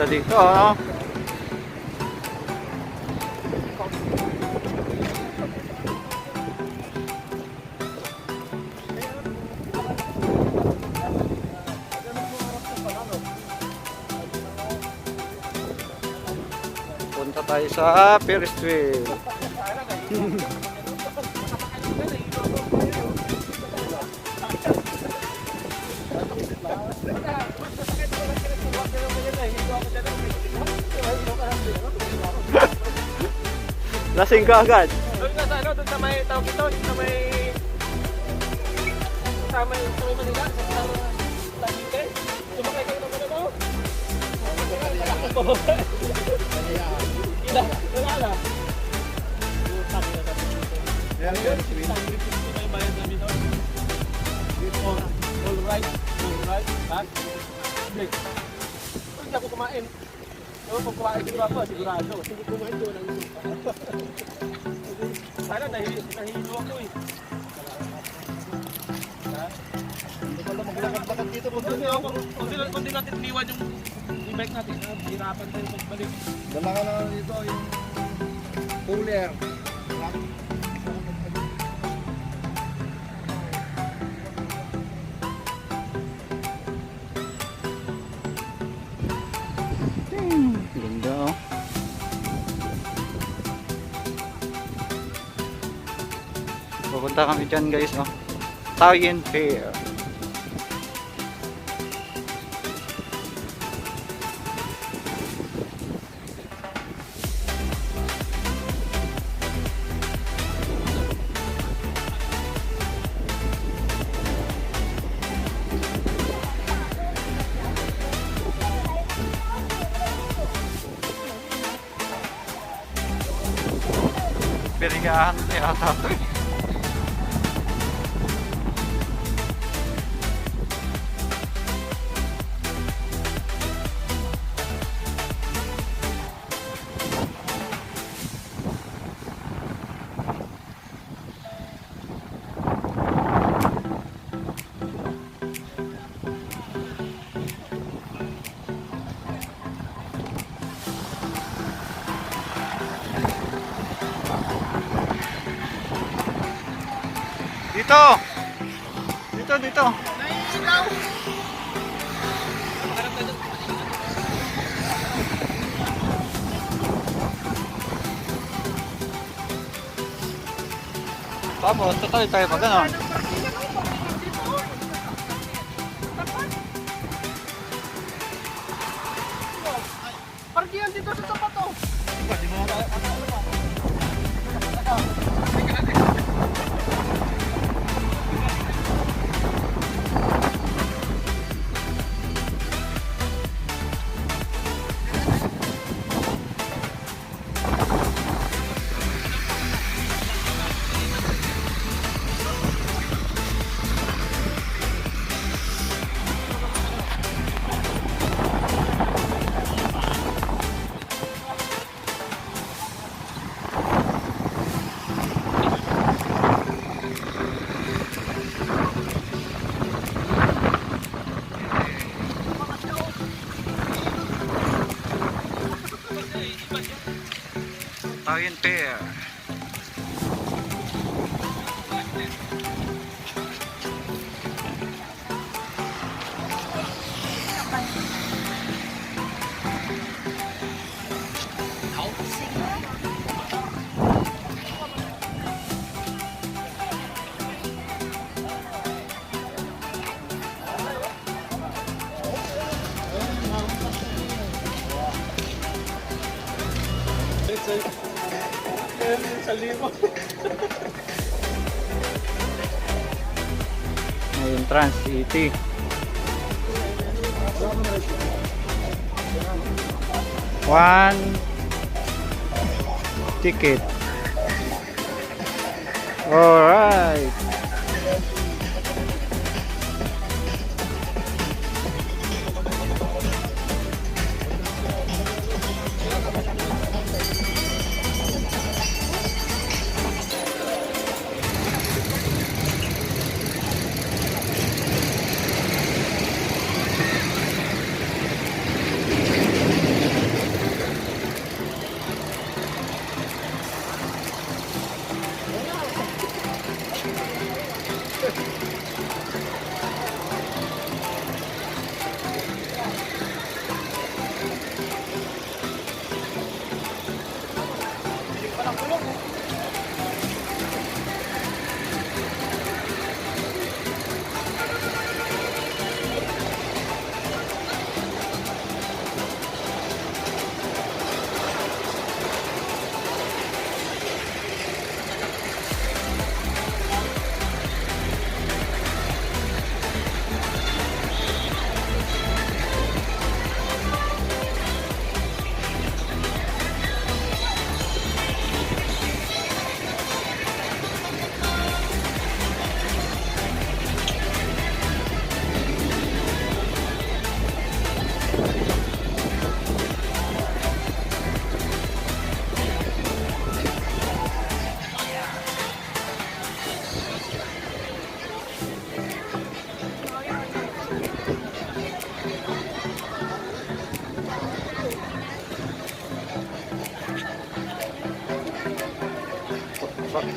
ganda dito, oh. Punta tayo sa Ferris wheel. Lasing ka agad. Doon ka sa ano, doon sa may tawag ito, sa may Manila, sa Lagite. Sumakay kayo naman ano? Wala na. All right, back, break. Hindi ako kumain. Pag kumain siguro ako, sigurado. Hindi kumain doon ang isupa. Sana nahihilo ako eh. Hindi pala maglakad-lakad dito. Kung di natin liwan yung bike natin, hirapan tayo pagbalik. Dala ka lang dito yung cooler. Ganda, oh. Pupunta kami dyan, guys, oh. Taiwan Fair. Berigahan yata ito, eh. Dito. Naiilaw! Tapos, tuloy tayo pa gano'n. Parkihan dito sa sapato. Di mo na Taiwan Fair. sa limo. Ngayon, Trans City. One ticket. Alright.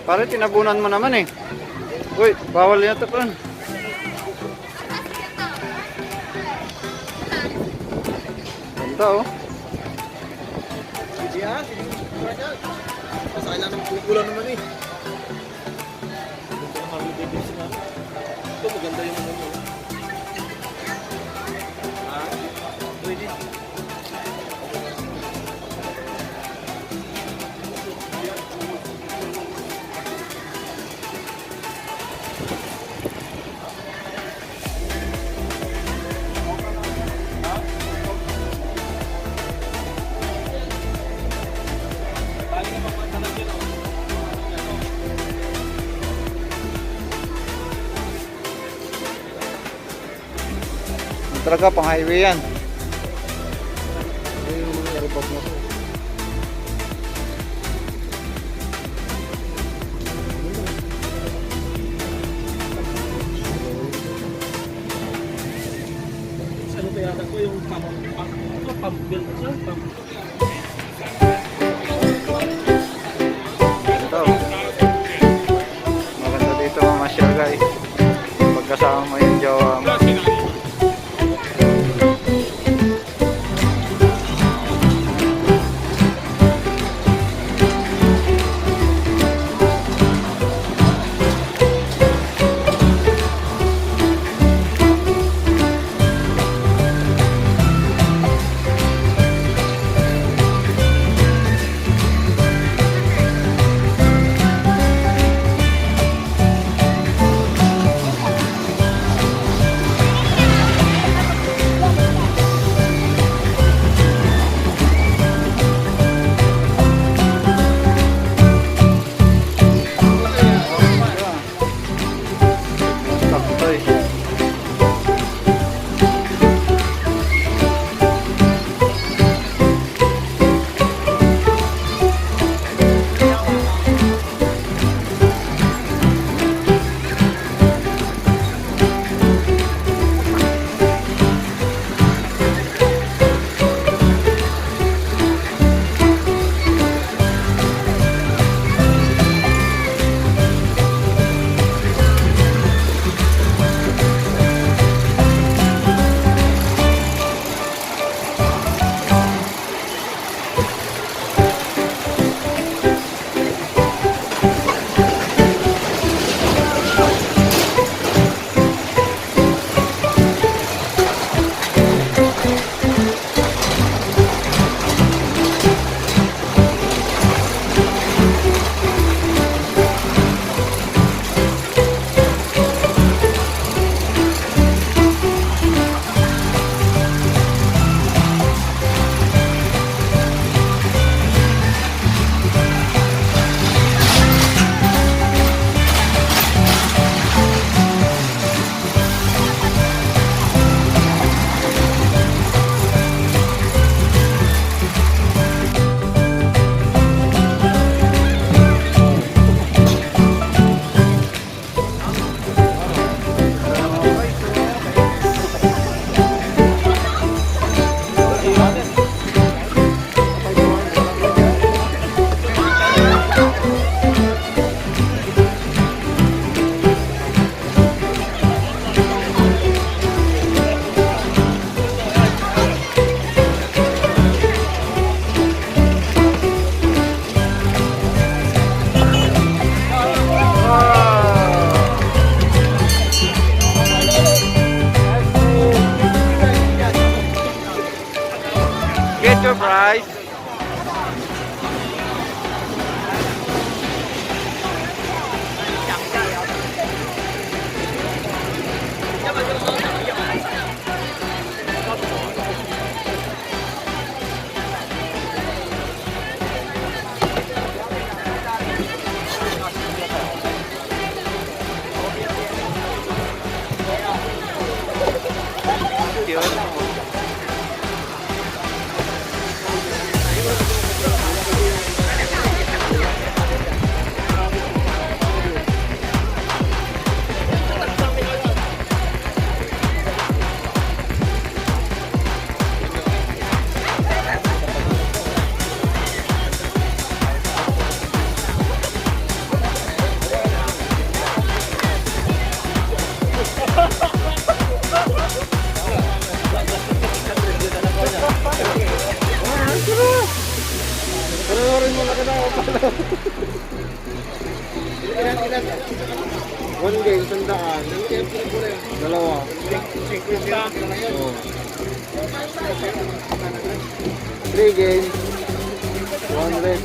Pare, tinabunan mo naman eh. Uy, bawal yata pa. Ganda oh. Sige ha, sige. Pasakay lang ng kukulang naman eh. Ganda ng Harley Davidson ha. Ito maganda yung ano. Ha? Pwede. Talaga pang highway yan. Ayun yung mga airport na to. Ano kaya ko yung pump-build siya? Ganda oh. Maganda dito mamasyal guys. Pagkasama mo yung jowa mo. price. Yun. Panoorin mo na kita ako pala. Ilan? One game, sandaan. Dalawa. Oh. 3 games. 100.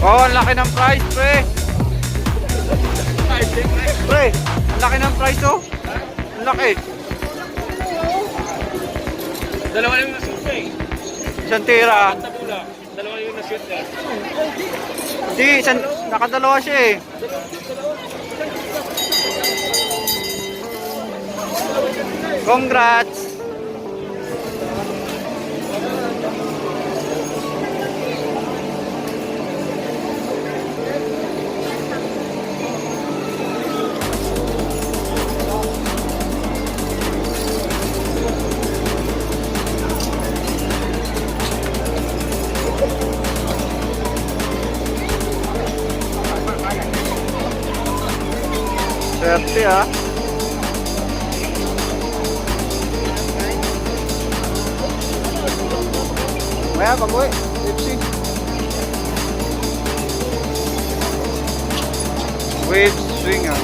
Oh, ang laki ng price, pre. Pre, ang laki ng price, oh. Ang laki. Dalawa yung na-shoot eh. Isang tira. Dalawa yung na-shoot eh. Hindi, nakadalawa siya eh. Congrats. Swerte ah. Maya pag-uwi, Pepsi. Wave swing ah.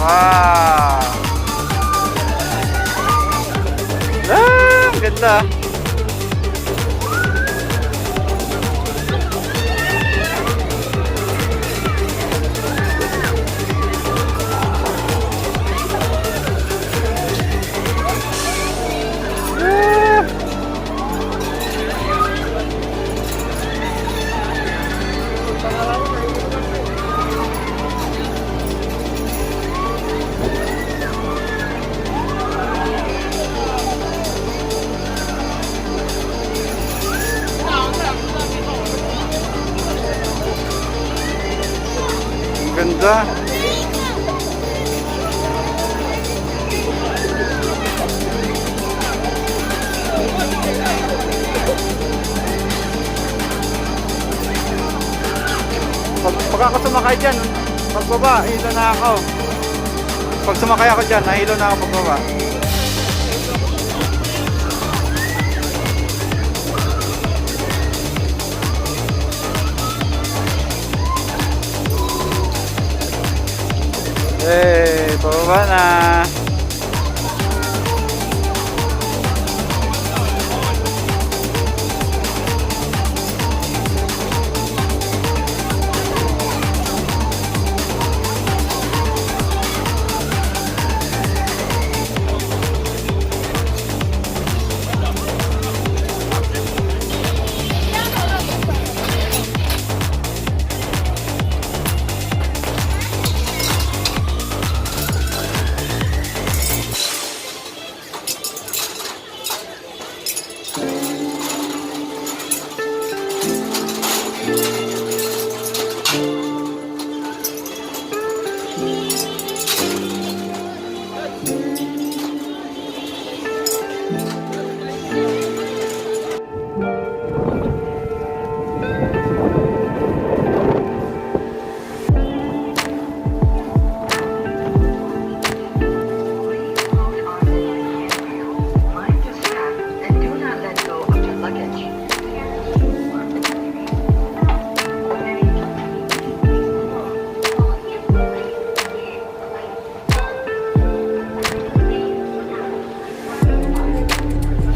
Wow! Ah, ang ganda. Ah. talaga. Pag ako sumakay dyan, pagbaba, hilo na ako. Pag sumakay ako dyan, nahilo na ako pagbaba. Pababa na.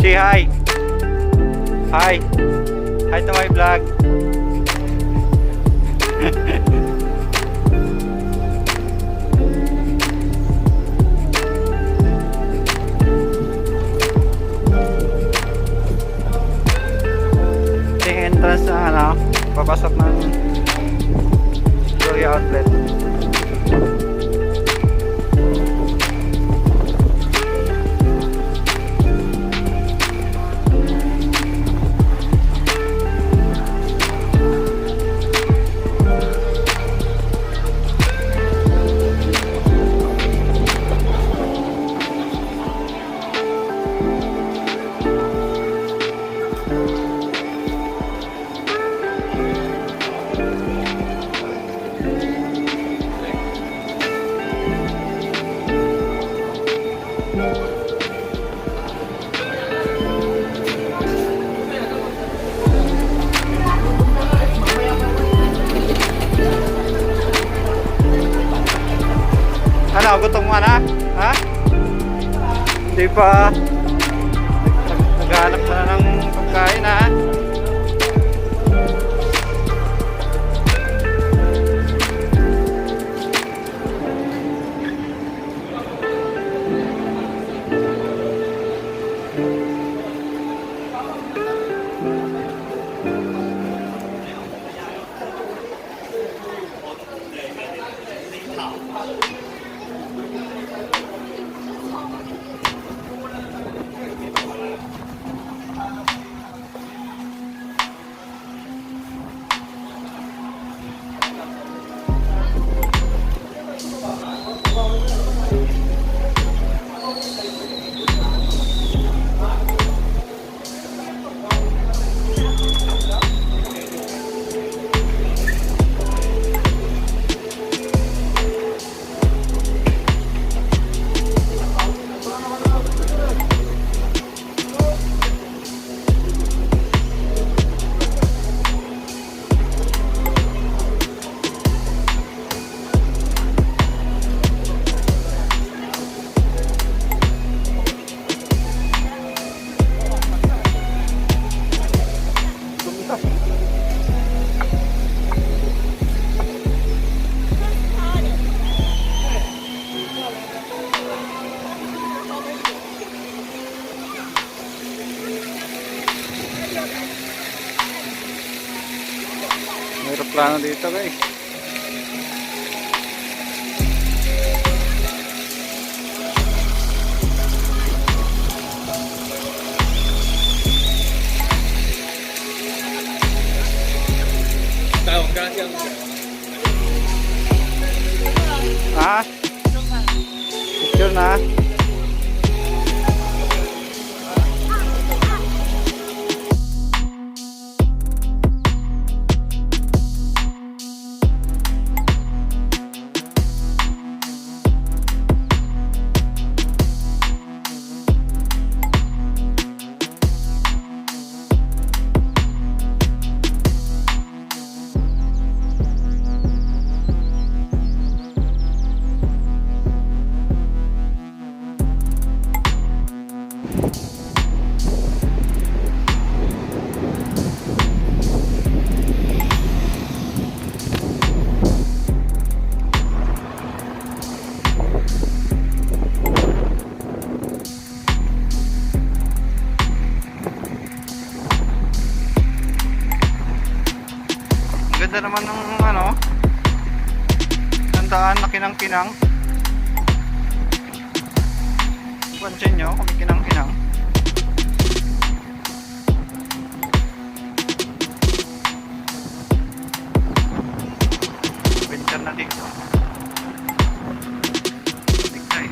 Say hi. Hi. Hi to my vlog. Yung entrance ng papasok ng glorea outlet. Ano, gutom mo na? Ha? Hindi pa. Naghanap na ng pagkain, ha? May aeroplano dito, guys. Tawag ka siya. na. Ganda naman ng ano, tandaan na kinang-kinang. Pansin nyo kung may kinang-kinang. Venture na dito. Tigay.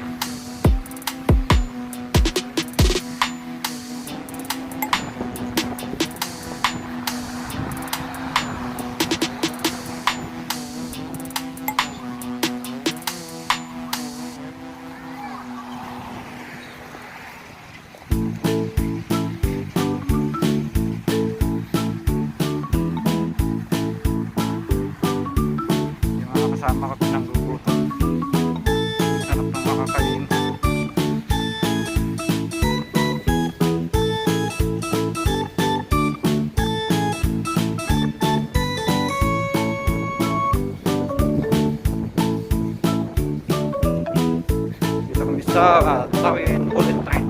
Kasama ko pinanggugutom. Sarap ng makakain. Dito kami sa Tawin Bullet Train.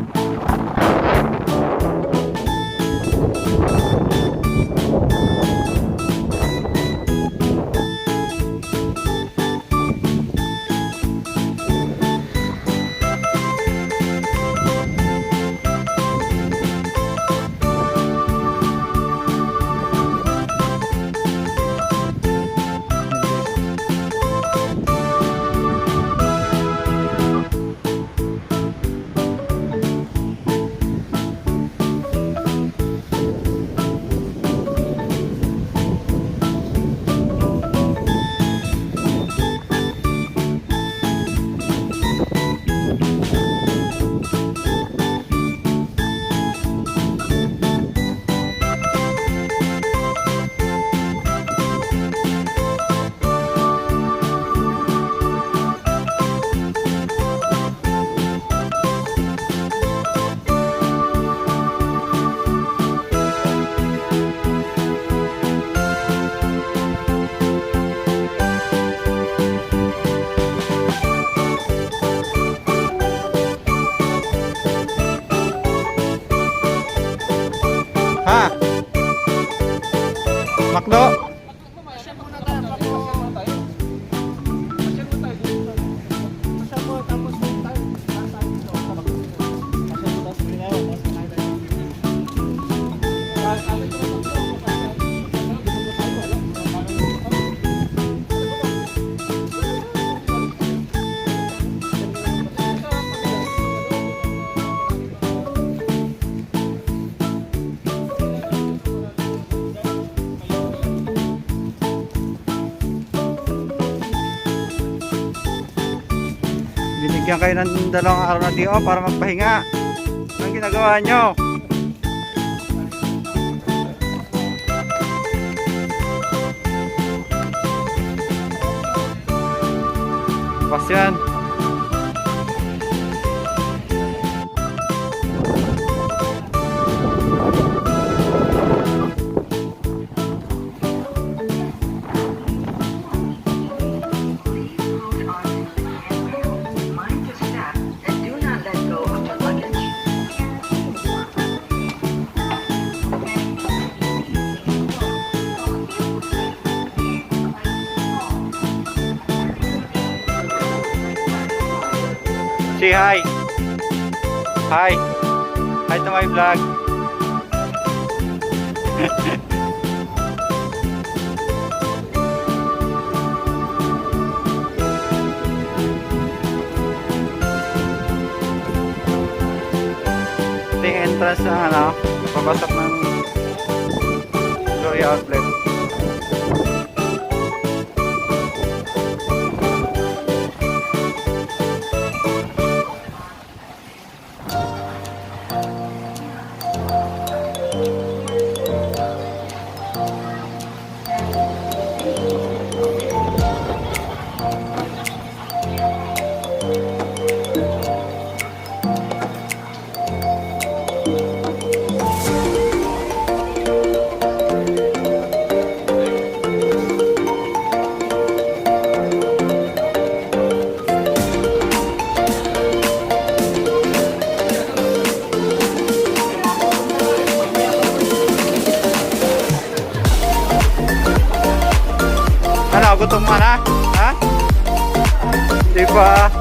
Ha? Makdo? Binigyan kayo ng 2 araw na DO para magpahinga. Anong ginagawa nyo? Pas yan. Say hi. Hi. Hi to my vlog. ating entrance ng ano, papasok ng Gloria Outlet. Ano, gutom ka na? Ha? Di ba?